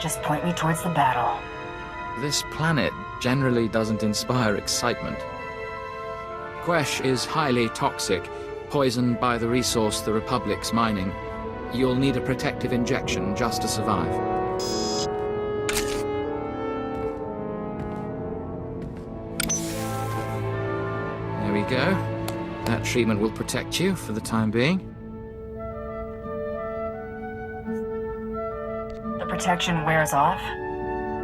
Just point me towards the battle. This planet generally doesn't inspire excitement. Quesh is highly toxic, poisoned by the resource the Republic's mining. You'll need a protective injection just to survive. There we go. That treatment will protect you for the time being. The protection wears off?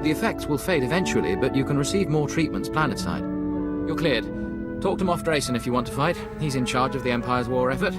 The effects will fade eventually, but you can receive more treatments planetside. You're cleared. Talk to Moff Drayson if you want to fight. He's in charge of the Empire's war effort.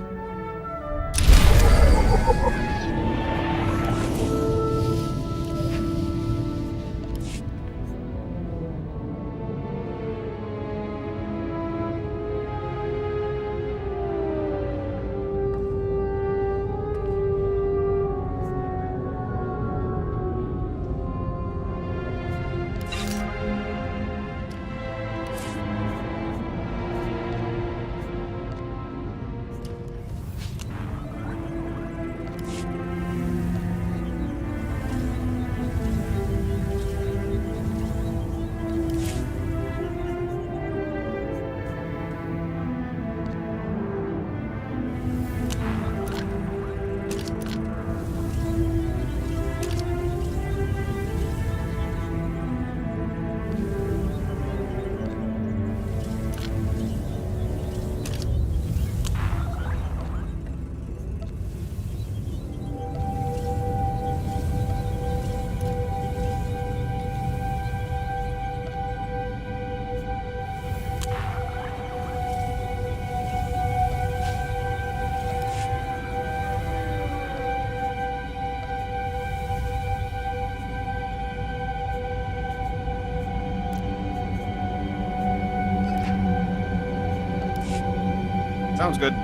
Sounds good.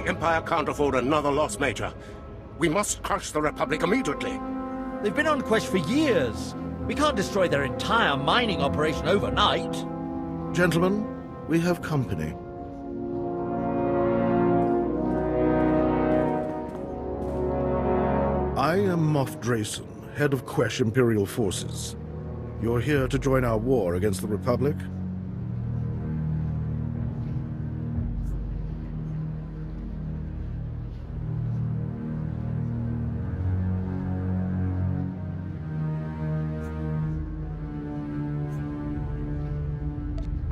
The Empire can't afford another loss, Major. We must crush the Republic immediately. They've been on Quesh for years. We can't destroy their entire mining operation overnight. Gentlemen, we have company. I am Moff Drayson, head of Quesh Imperial Forces. You're here to join our war against the Republic?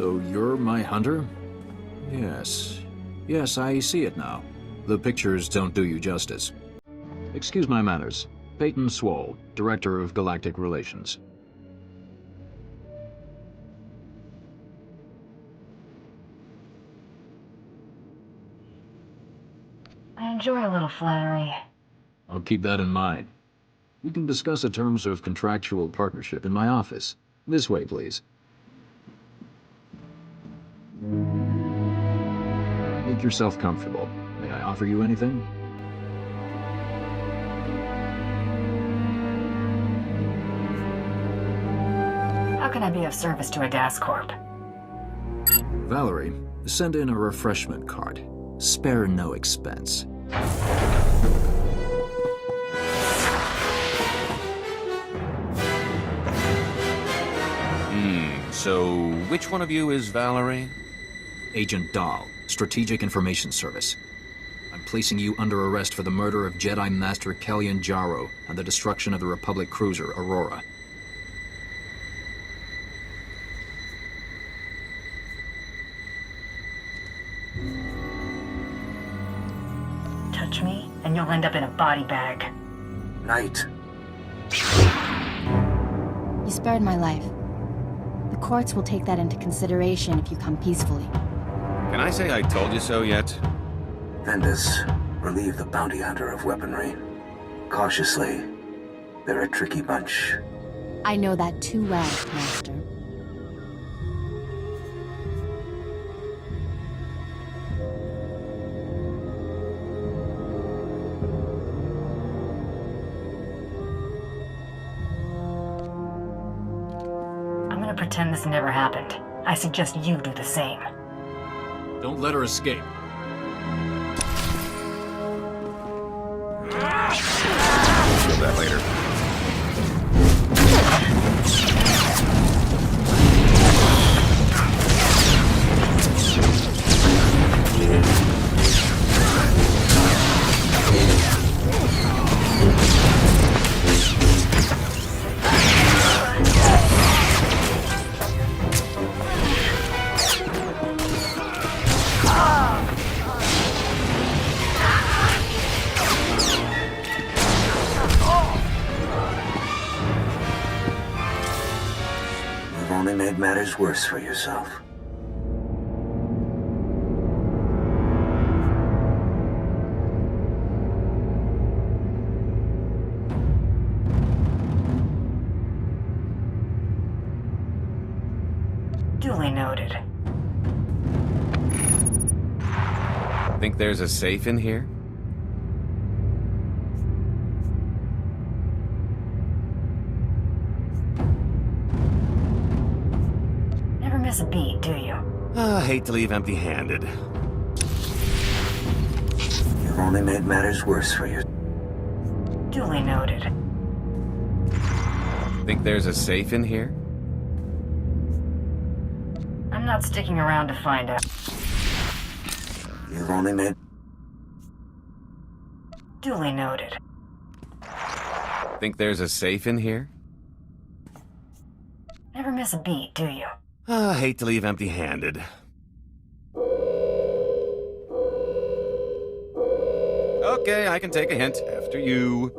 So you're my hunter? Yes. Yes, I see it now. The pictures don't do you justice. Excuse my manners. Peyton Swall, Director of Galactic Relations. I enjoy a little flattery. I'll keep that in mind. We can discuss the terms of contractual partnership in my office. This way, please. Make yourself comfortable. May I offer you anything? How can I be of service to a DAS Corp? Valerie, send in a refreshment cart. Spare no expense. So which one of you is Valerie? Agent Dahl, Strategic Information Service. I'm placing you under arrest for the murder of Jedi Master Kellion Jaro and the destruction of the Republic cruiser Aurora. Touch me, and you'll end up in a body bag. Knight. You spared my life. The courts will take that into consideration if you come peacefully. Can I say I told you so yet? Vendus, relieve the bounty hunter of weaponry. Cautiously. They're a tricky bunch. I know that too well, Master. I'm gonna pretend this never happened. I suggest you do the same. Don't let her escape. Kill that later. You've only made matters worse for yourself. Duly noted. Think there's a safe in here? Never miss a beat, do you? I hate to leave empty-handed. You've only made matters worse for you. Duly noted. Think there's a safe in here? I'm not sticking around to find out. You've only made... Duly noted. Think there's a safe in here? Never miss a beat, do you? I hate to leave empty-handed. Okay, I can take a hint. After you.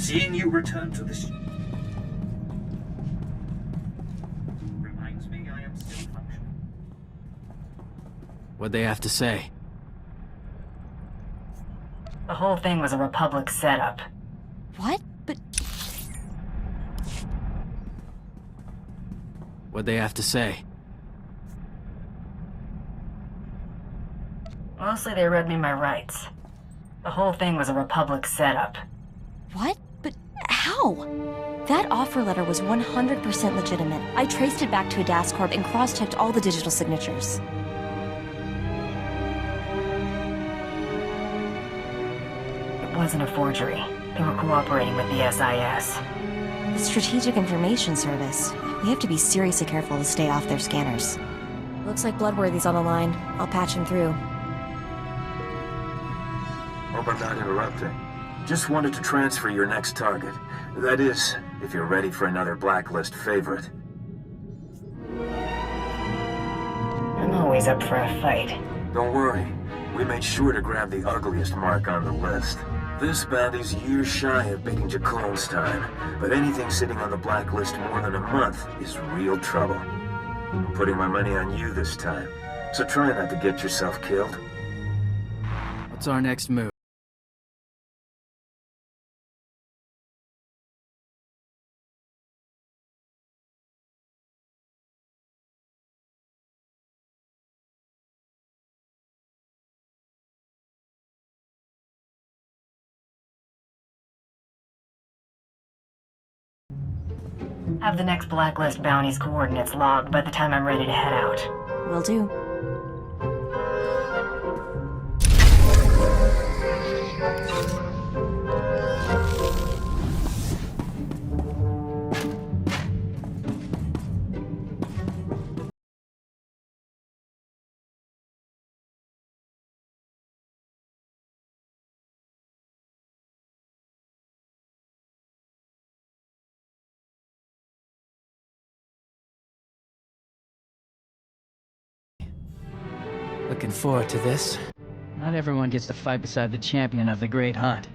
Seeing you return to this reminds me I am still functioning. What'd they have to say? The whole thing was a Republic setup. What? But What'd they have to say? Mostly they read me my rights. The whole thing was a Republic setup. what? But how? That offer letter was 100% legitimate. I traced it back to Adascorp and cross-checked all the digital signatures. It wasn't a forgery. They were cooperating with the SIS. The Strategic Information Service. We have to be seriously careful to stay off their scanners. Looks like Bloodworthy's on the line. I'll patch him through. Hope I'm not interrupting. Just wanted to transfer your next target. That is, if you're ready for another blacklist favorite. I'm always up for a fight. Don't worry. We made sure to grab the ugliest mark on the list. This bounty's years shy of beating Jacone's time, but anything sitting on the blacklist more than a month is real trouble. I'm putting my money on you this time, so try not to get yourself killed. What's our next move? Have the next blacklist bounty's coordinates logged by the time I'm ready to head out. Will do. Looking forward to this. Not everyone gets to fight beside the champion of the Great Hunt.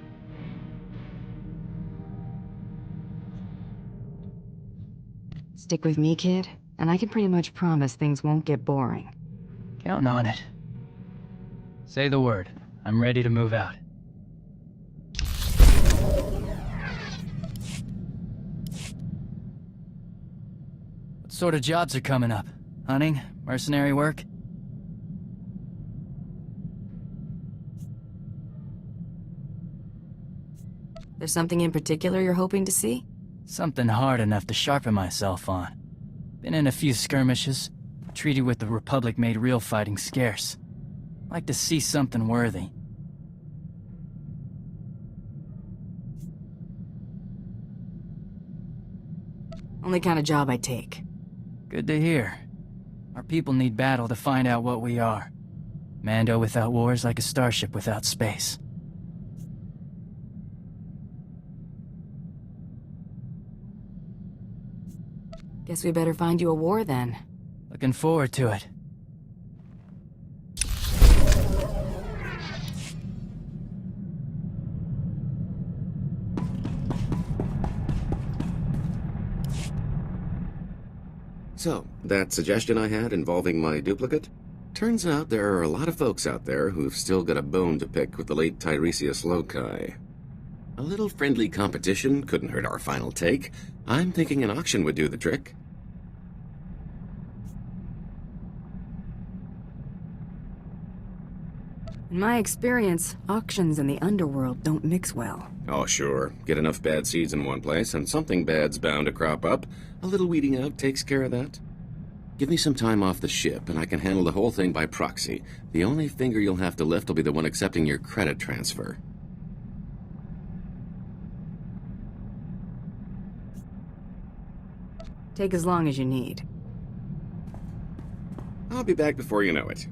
Stick with me, kid, and I can pretty much promise things won't get boring. Counting on it. Say the word. I'm ready to move out. What sort of jobs are coming up? Hunting? Mercenary work? There's something in particular you're hoping to see? Something hard enough to sharpen myself on. Been in a few skirmishes. Treaty with the Republic made real fighting scarce. Like to see something worthy. Only kind of job I take. Good to hear. Our people need battle to find out what we are. Mando without war is like a starship without space. Guess we better find you a war then. Looking forward to it. So, that suggestion I had involving my duplicate? Turns out there are a lot of folks out there who've still got a bone to pick with the late Tiresias Loci. A little friendly competition couldn't hurt our final take. I'm thinking an auction would do the trick. In my experience, auctions in the underworld don't mix well. Oh, sure. Get enough bad seeds in one place, and something bad's bound to crop up. A little weeding out takes care of that. Give me some time off the ship, and I can handle the whole thing by proxy. The only finger you'll have to lift will be the one accepting your credit transfer. Take as long as you need. I'll be back before you know it.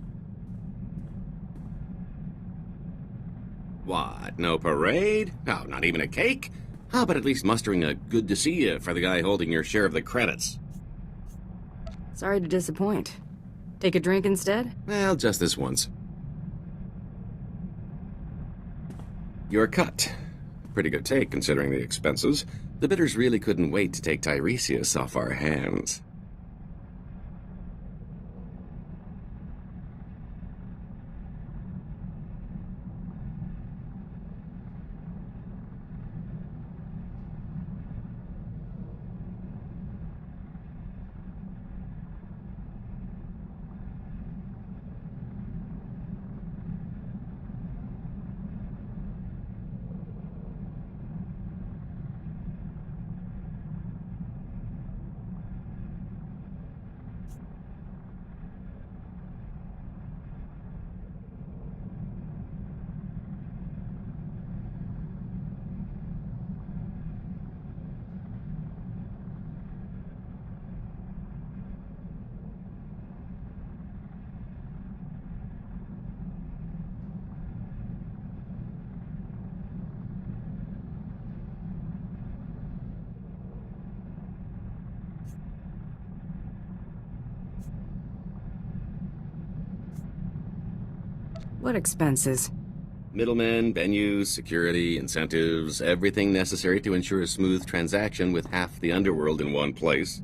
What, no parade? Oh, not even a cake? How about at least mustering a good to see you for the guy holding your share of the credits? Sorry to disappoint. Take a drink instead? Well, just this once. You're cut. Pretty good take, considering the expenses. The bidders really couldn't wait to take Tiresias off our hands. What expenses? Middlemen, venues, security, incentives, everything necessary to ensure a smooth transaction with half the underworld in one place.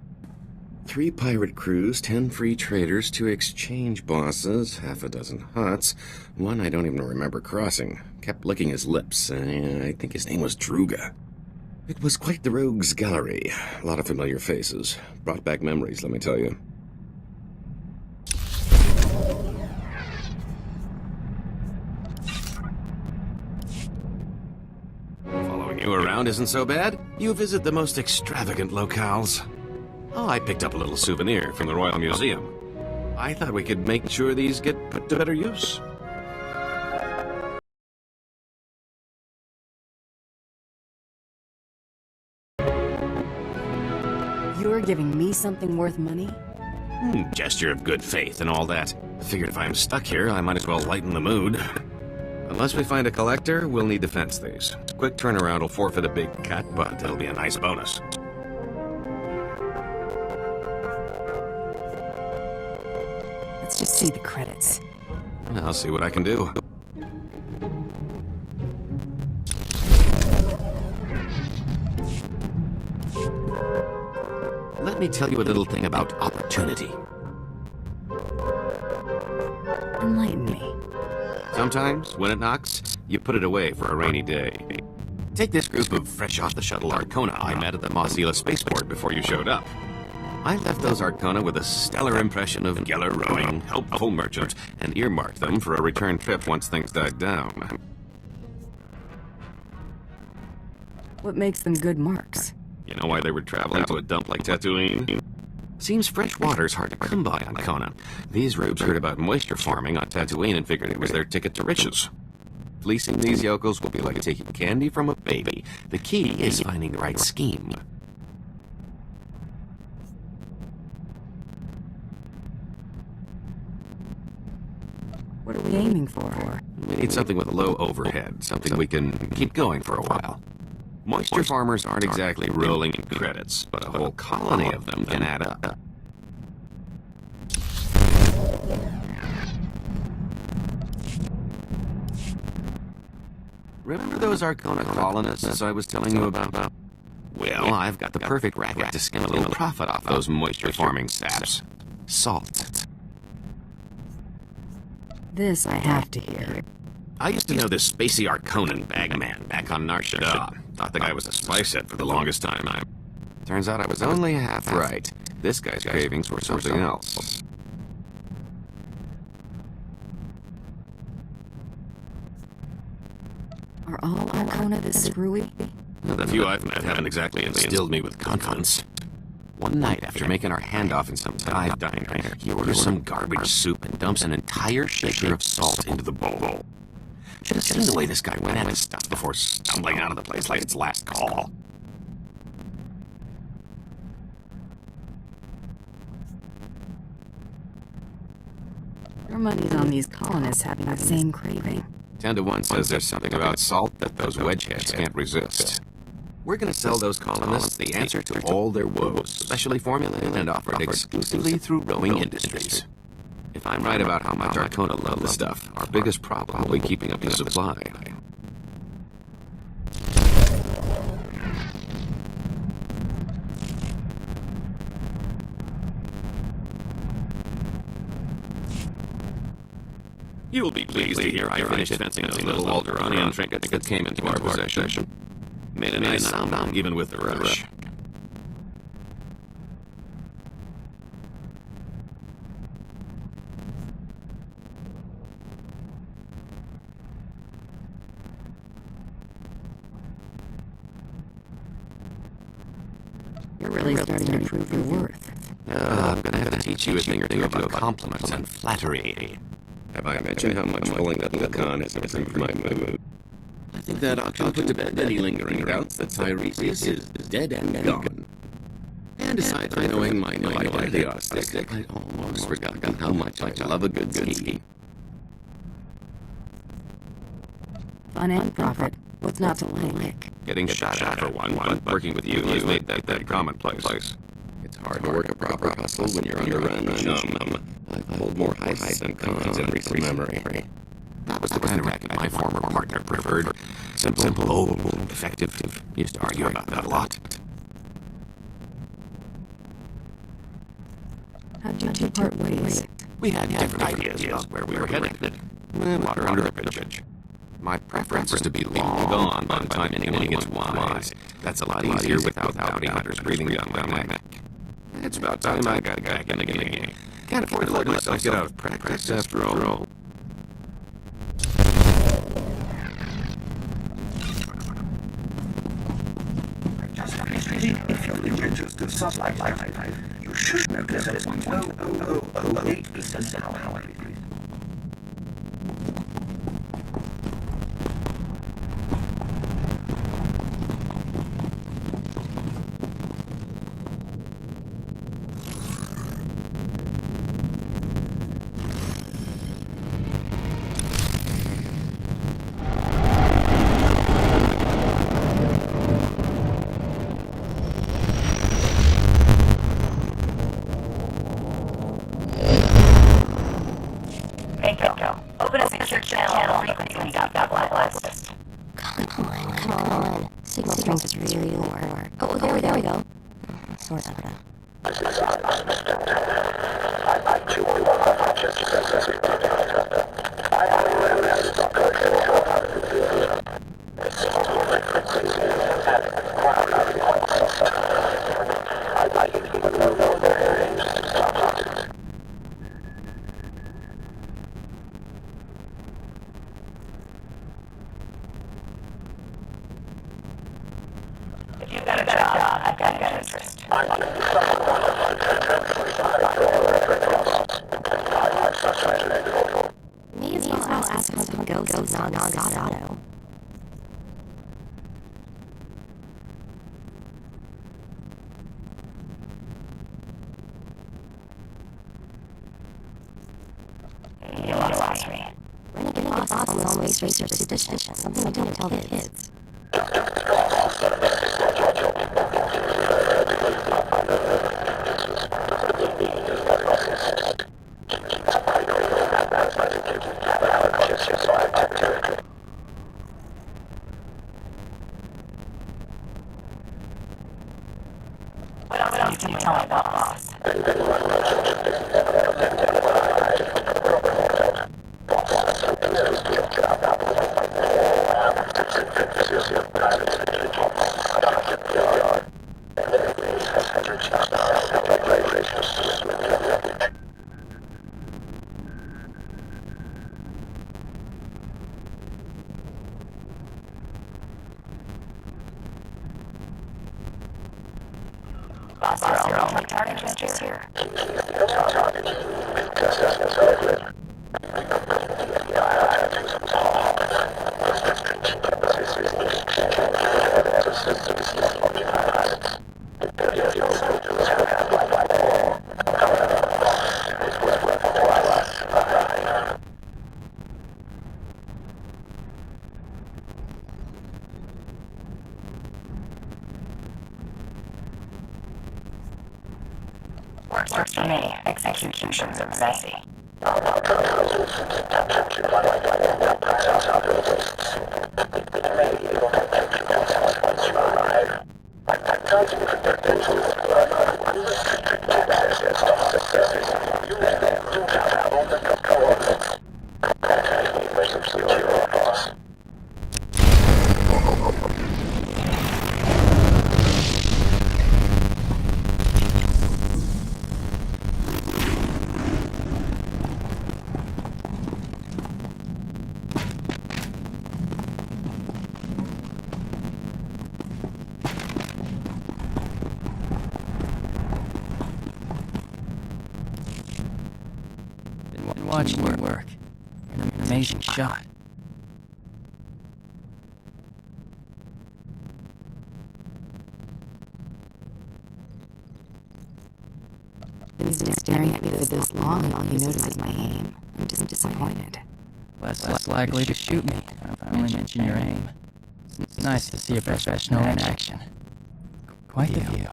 3 pirate crews, 10 free traders, 2 exchange bosses, half a dozen huts, one I don't even remember crossing. Kept licking his lips. I think his name was Druga. It was quite the rogues gallery. A lot of familiar faces. Brought back memories, let me tell you. You around isn't so bad. You visit the most extravagant locales. Oh, I picked up a little souvenir from the Royal Museum. I thought we could make sure these get put to better use. You're giving me something worth money? Gesture of good faith and all that. Figured if I'm stuck here, I might as well lighten the mood. Unless we find a collector, we'll need to fence these. Quick turnaround will forfeit a big cut, but it'll be a nice bonus. Let's just see the credits. I'll see what I can do. Let me tell you a little thing about opportunity. Enlighten me. Sometimes, when it knocks, you put it away for a rainy day. Take this group of fresh-off-the-shuttle Arcona I met at the Mozilla spaceport before you showed up. I left those Arcona with a stellar impression of Geller rowing, helpful merchant, and earmarked them for a return trip once things died down. What makes them good marks? You know why they were traveling to a dump like Tatooine? Seems fresh water's hard to come by on Kona. These rubes heard about moisture farming on Tatooine and figured it was their ticket to riches. Fleecing these yokels will be like taking candy from a baby. The key is finding the right scheme. What are we aiming for? We need something with a low overhead, something we can keep going for a while. Moisture farmers aren't exactly rolling in credits, but a whole colony of them can add up. Remember those Arcona colonists I was telling you about? Well, I've got the perfect racket to skim a little profit off those moisture farming saps. Salt. This I have to hear. I used to know this spacey Arconan bagman back on Nar Shaddaa. Thought the guy was a spice head for the longest time. Turns out I was only half right. This guy's cravings were something else. Are all Arcona this screwy? The few I've met haven't exactly instilled me with confidence. One night, after making our handoff in some dive diner, he orders some garbage soup and dumps an entire shaker of salt into the bowl. Should have seen the way this guy went at his stuff before stumbling out of the place like its last call. Your money's on these colonists having the same craving. 10 to 1 says there's something about salt that those wedgeheads can't resist. We're going to sell those colonists the answer to all their woes, specially formulated and offered exclusively through Rowing Industries. If I'm right about how much Arcona love the stuff, our biggest problem will be keeping up the supply. You will be pleased to hear I finished fencing those little Alderanian trinkets that came into our possession. Made a nice sound, even with the rush. You're really starting to prove your worth. I'm gonna have to teach you a thing or two about compliments and flattery. Have I mentioned how much pulling that Lacan has improved my mood? I think that ought to put to bed any lingering doubts that Tiresias is dead and gone. And aside from knowing my identity autistic, I'd almost forgotten how much I love a good ski. Fun and profit. What's not to like? Getting shot at for one, but working with you has made that commonplace. It's hard to work a proper hustle when you're underrun and numb. I've pulled more heists than cons in recent memory. That was the kind of racket my former partner preferred. Simple, bold, effective. Used to argue about that a lot. How'd you two part ways? We had different ideas about where we were headed. Water under the bridge. My preference is to be long gone by the time anyone gets wise. That's a lot easier without bounty hunters breathing down my neck. It's about time I got back in the game. Can't afford to let myself get out of practice after all. If you're interested in such life, you should notice that it's 0.0008% now. Open a secure channel frequency .blacklist. Come on. Signal strength is really low. Oh, there we go. Sort of. If you've got a job, I've got an interest. May as well ask how some ghosts non-Auto. You lost me. Renegade boss always raise your suspicion. Something I don't tell the kids. What else can you tell me about boss? Boss, you're only target adventures here. Works for me. Executions are messy. secure, boss. Been watching your work. You're an amazing shot. Been staring at me for this long and all you notice is my aim. I'm just disappointed. Less likely to shoot me if I only mention your aim. It's nice to see a professional in action. Quite the view.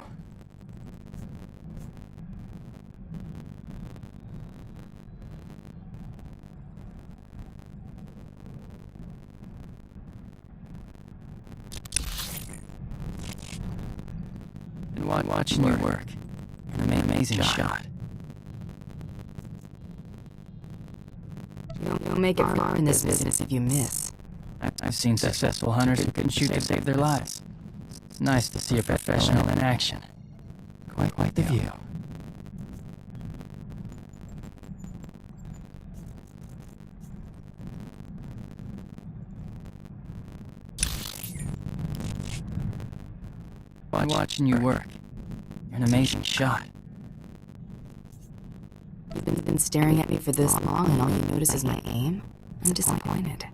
Been watching your work. You're an amazing shot. You'll make it far in this business if you miss. I've seen successful hunters who couldn't shoot to save their lives. It's nice to see a professional in action. Quite the view. Watching you work. You're an amazing shot. You've been staring at me for this long and all you notice is my aim? I'm disappointed.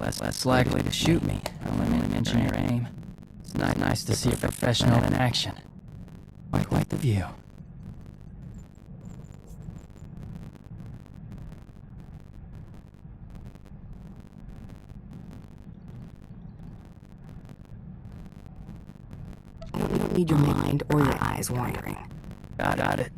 Less likely to shoot me if I only mention your aim. It's nice to see a professional in action. Quite the view. I don't need your mind or your eyes wandering. Got it.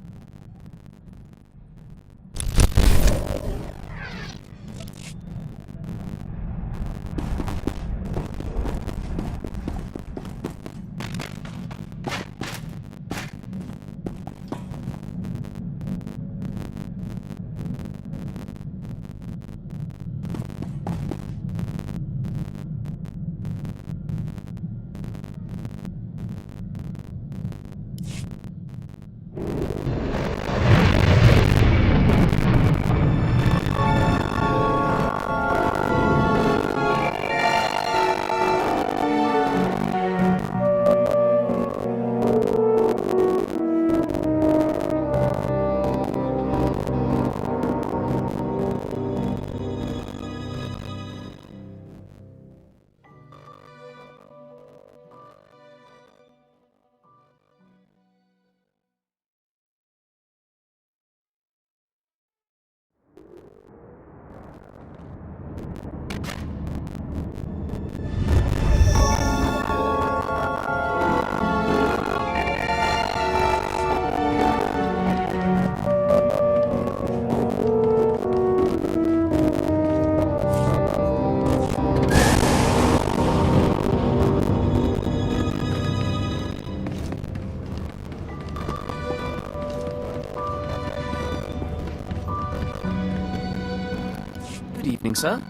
Sir.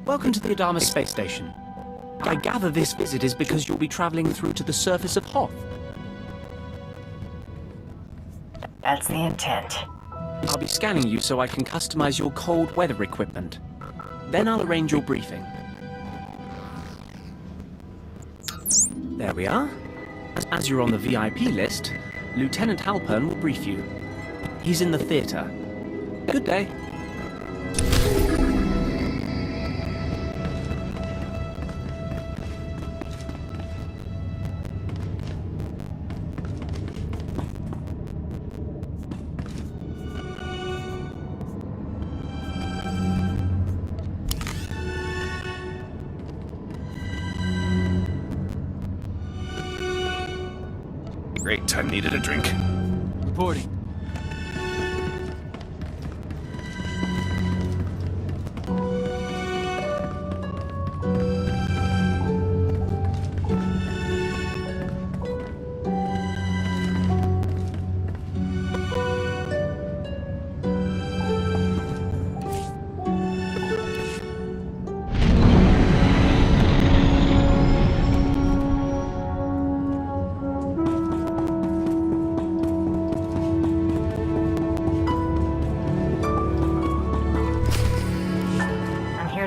Welcome to the Adama space station. I gather this visit is because you'll be traveling through to the surface of Hoth. That's the intent. I'll be scanning you so I can customize your cold weather equipment. Then I'll arrange your briefing. There we are. As you're on the VIP list, Lieutenant Halpern will brief you. He's in the theater. Good day. Great, I needed a drink. Reporting.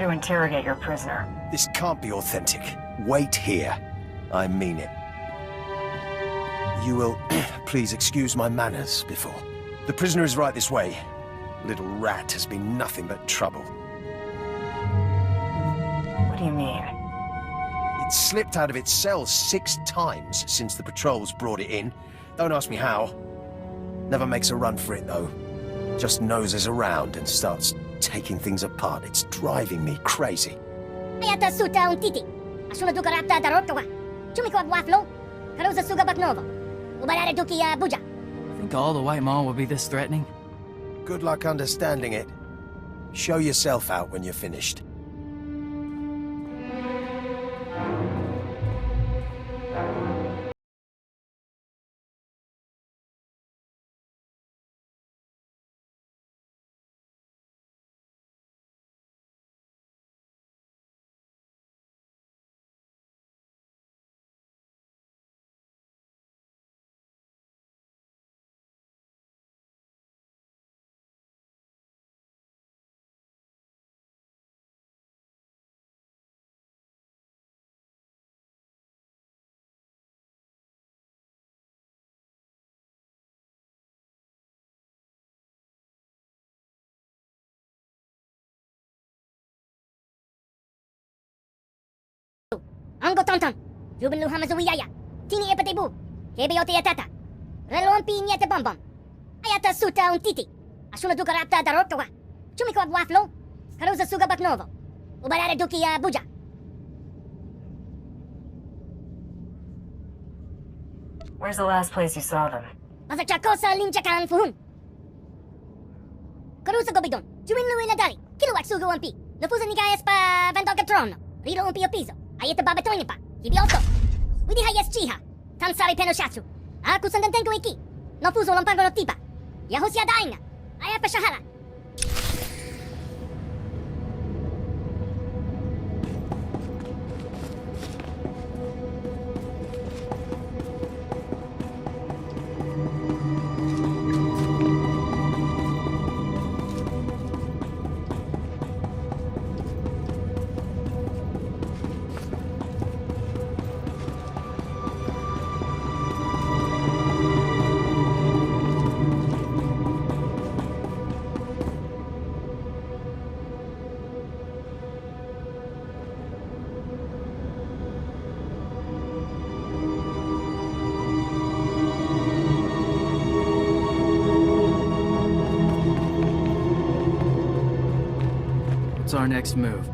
to interrogate your prisoner. This can't be authentic. Wait here. I mean it. You will please excuse my manners before. The prisoner is right this way. Little rat has been nothing but trouble. What do you mean? It slipped out of its cell 6 times since the patrols brought it in. Don't ask me how. Never makes a run for it, though. Just noses around and starts taking things apart. It's driving me crazy. Ayata suta un titi. Asuna duka rapta darotkawa. Chumiko waflo. Karuza suga baknovo. Ubarare duki buja. Think all the White Mall will be this threatening? Good luck understanding it. Show yourself out when you're finished. Ango tonton. Jubin luhamazuiyaya. Tini epatebu. Kebeyote yatata. Relon pi nyete bombom. Ayata suta un titi. Asuna duka rapta darotkawa. Chumiko waflo. Karuza suga baknovo. Ubarare duki buja. Where's the last place you saw them? Mazachakosa linchakan fuhun. Karuza gobidon. Jumin lui ladari. Kiluwak sugu umpi. Nafusa nikayas pa vandoga trono. Rilo umpi opiso. Ayete babatoine pa. Hibioto. Widi hayas chiha. Tansari penoshatsu. Aku sandantenko iki. No fuso lompango no tipa. Yahusia daina. Ayapa shahara. What's our next move?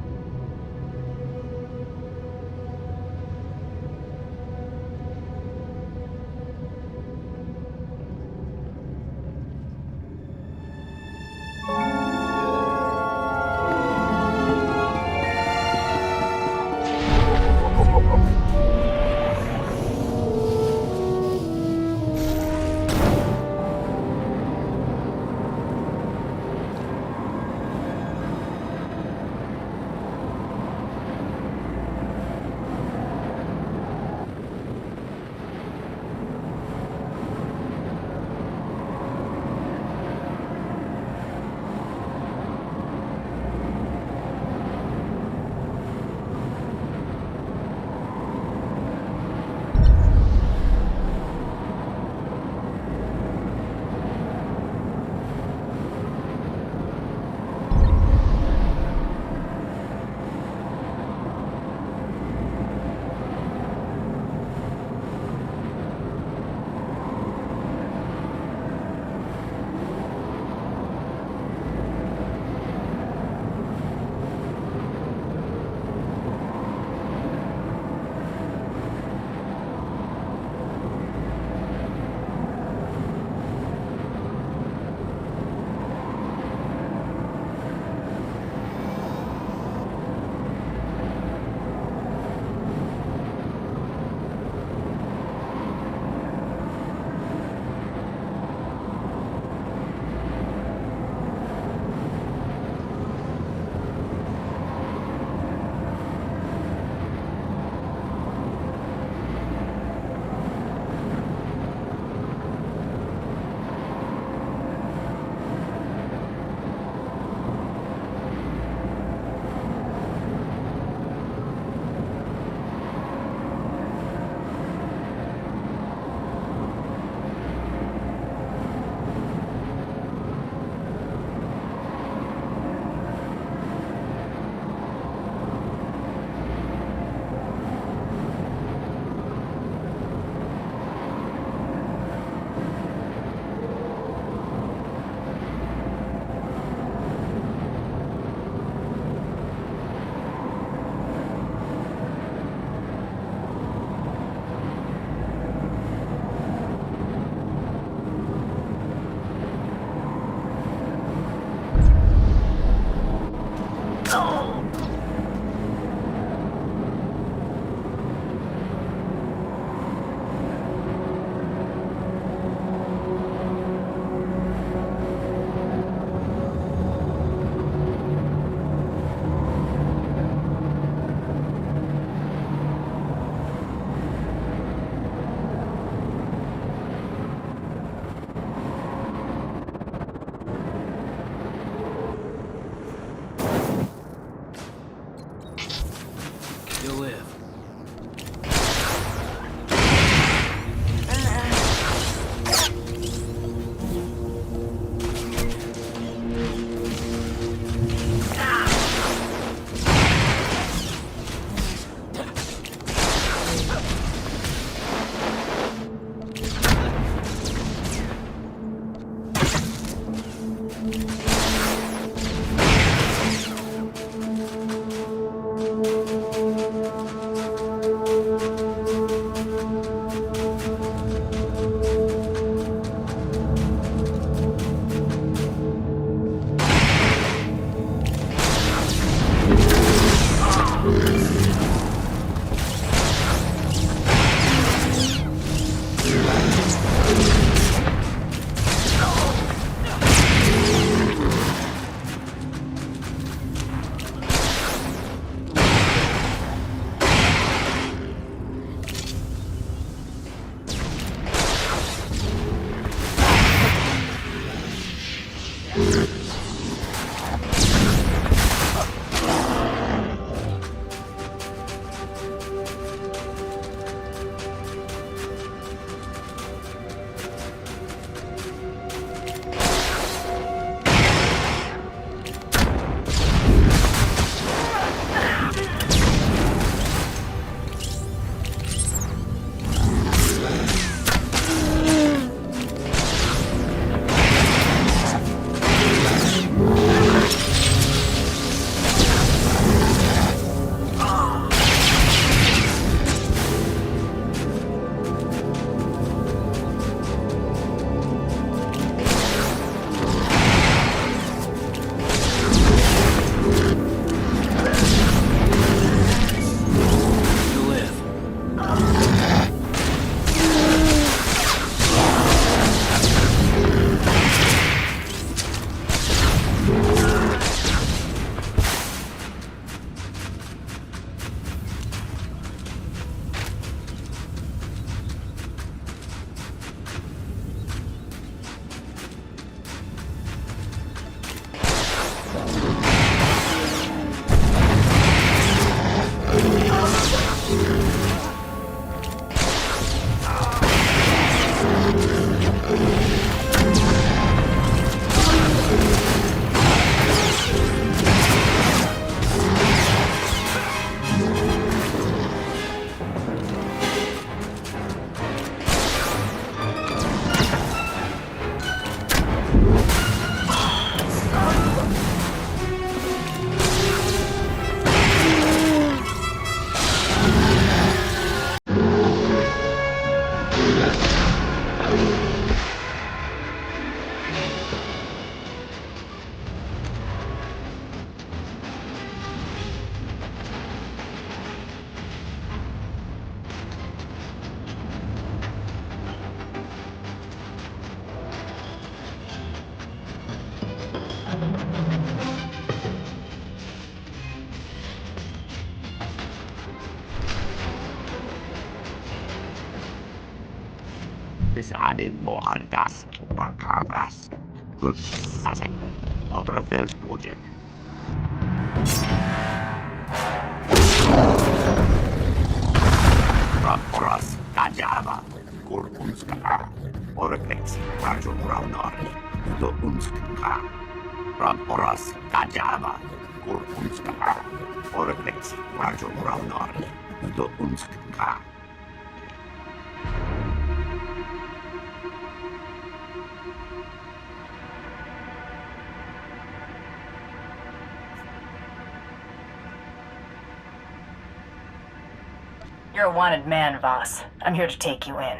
You're a wanted man, Voss. I'm here to take you in.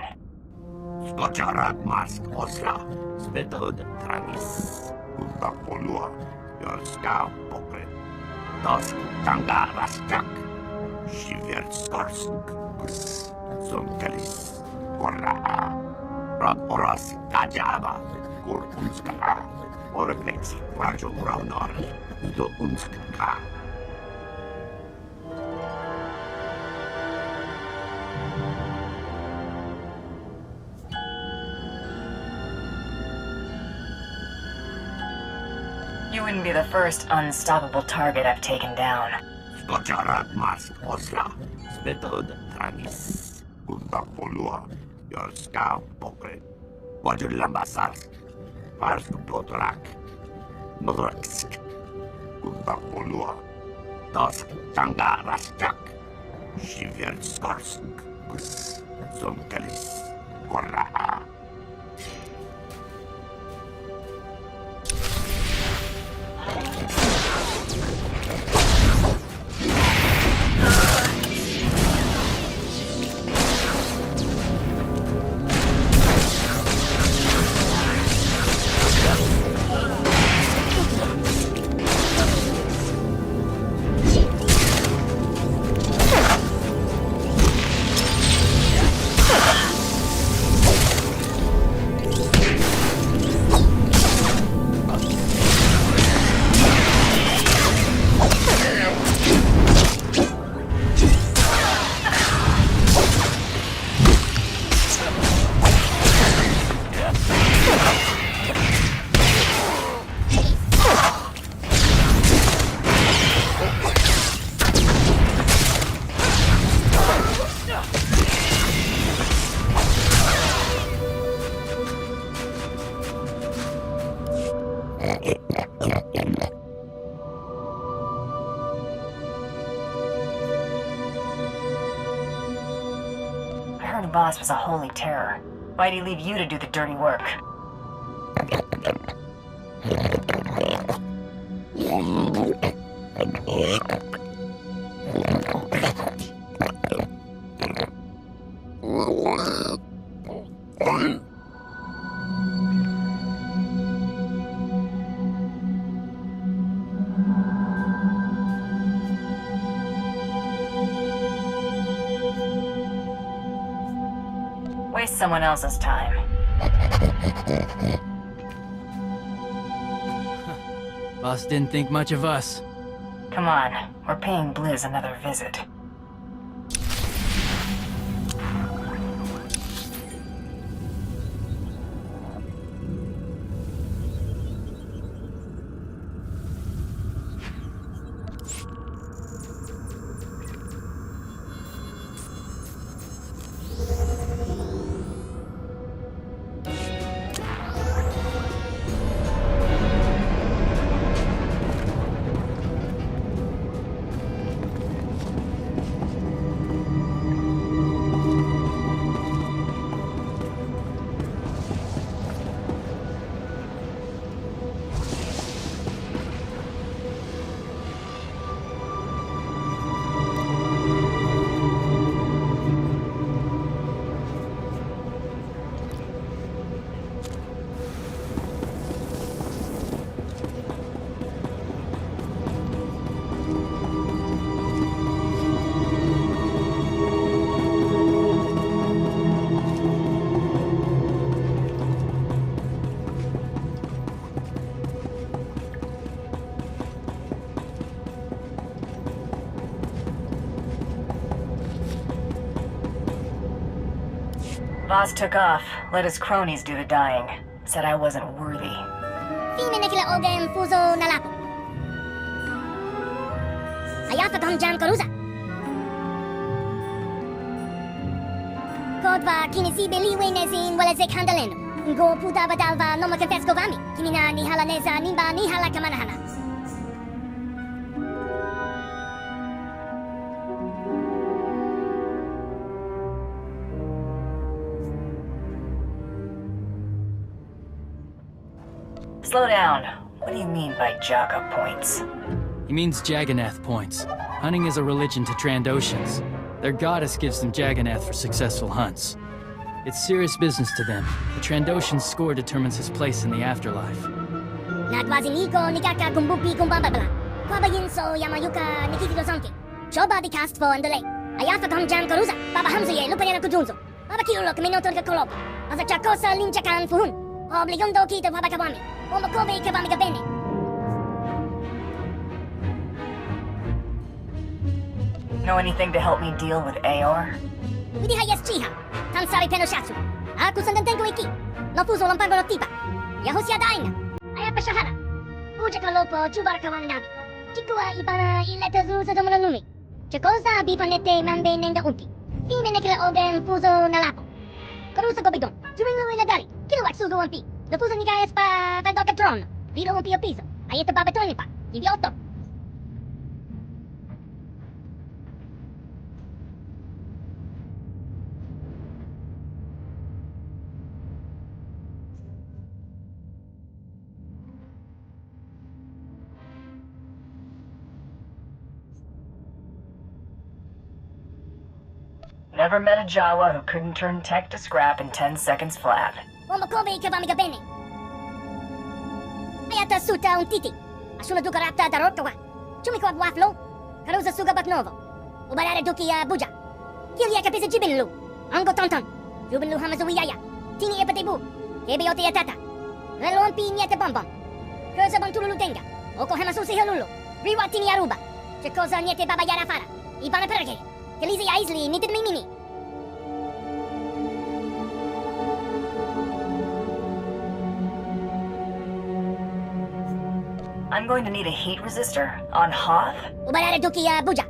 You wouldn't be the first unstoppable target I've taken down. Voss was a holy terror. Why'd he leave you to do the dirty work? Waste someone else's time. Boss didn't think much of us. Come on, we're paying Blizz another visit. Boss took off, let his cronies do the dying. Said I wasn't worthy. Fine kila ogen fuzo nalapo. Ayafa tom jam koruza. Kodva kinisibe liwe nezin wala zek handaleno. Go puta badalva no confesco vami. Kimina ni hala neza nimba ni hala kamanahana. Slow down. What do you mean by Jaga points? He means Jagannath points. Hunting is a religion to Trandoshans. Their goddess gives them Jagannath for successful hunts. It's serious business to them. The Trandoshan's score determines his place in the afterlife. Nagwazi niko nikaka kumbupi kumbababla. Kwabayin so yamayuka nikikito zonke. Shoba di cast for andale. Ayafa tom jam koruza. Baba hamzuye lupanera kujunzo. Baba kilolo kaminotor ka kolob. Asa chakosa linchakan fuhun. Obligondo kita baba kabami. Omakobe kabami kabene. Know anything to help me deal with AR? Widiha yeschiha. Tansari penoshatsu. Aku sandantengo iki. No fuso lampago no tipa. Yahosia dainga. Ayapa shahara. Uja kalopo chubara kawanag. Chikua ibana ileta zuza domonanumi. Chakosa bipanete mambe nenga umpi. Fine nekla ogen fuso nalapo. Karusa gobidon. Jumingo iladari. Kiluwak sugo umpi. No fuso nigayas pa vendoka tron. Viro umpi o piso. Ayeta babetoni pa. Idiotto. Never met a Jawa who couldn't turn tech to scrap in 10 seconds flat. Omakobe kabami kabene. Ayata suta un titi. Asuna duka rapta darokawa. Chumiko waflo. Karuza suga baknovo. Ubarare duki buja. Kilia kapisa jibinlu. Ango tonton. Jubinlu hamazuiyaya. Tini epatebu. Kebiote yatata. Relon pi niete bonbon. Kurza bantululu denga. Oko hamasusi helulu. Riwa tini aruba. Chekoza niete baba yara fara. Ibana perge. Kelize ya isli nitit mimini. I'm going to need a heat resistor on Hoth. Ubarare duki buja.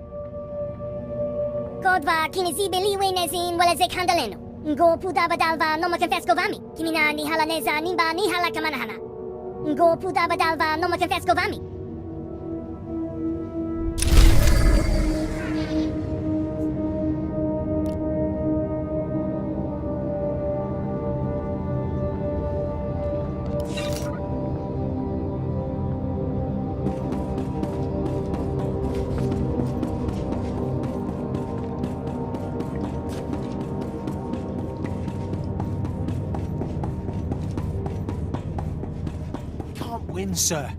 Kodva kinisibe liwe nezin wala zek handaleno. Go puta badalva no confesco vami. Kimina ni hala neza nimba ni hala kamanahana. Go puta badalva no confesco vami. Sir,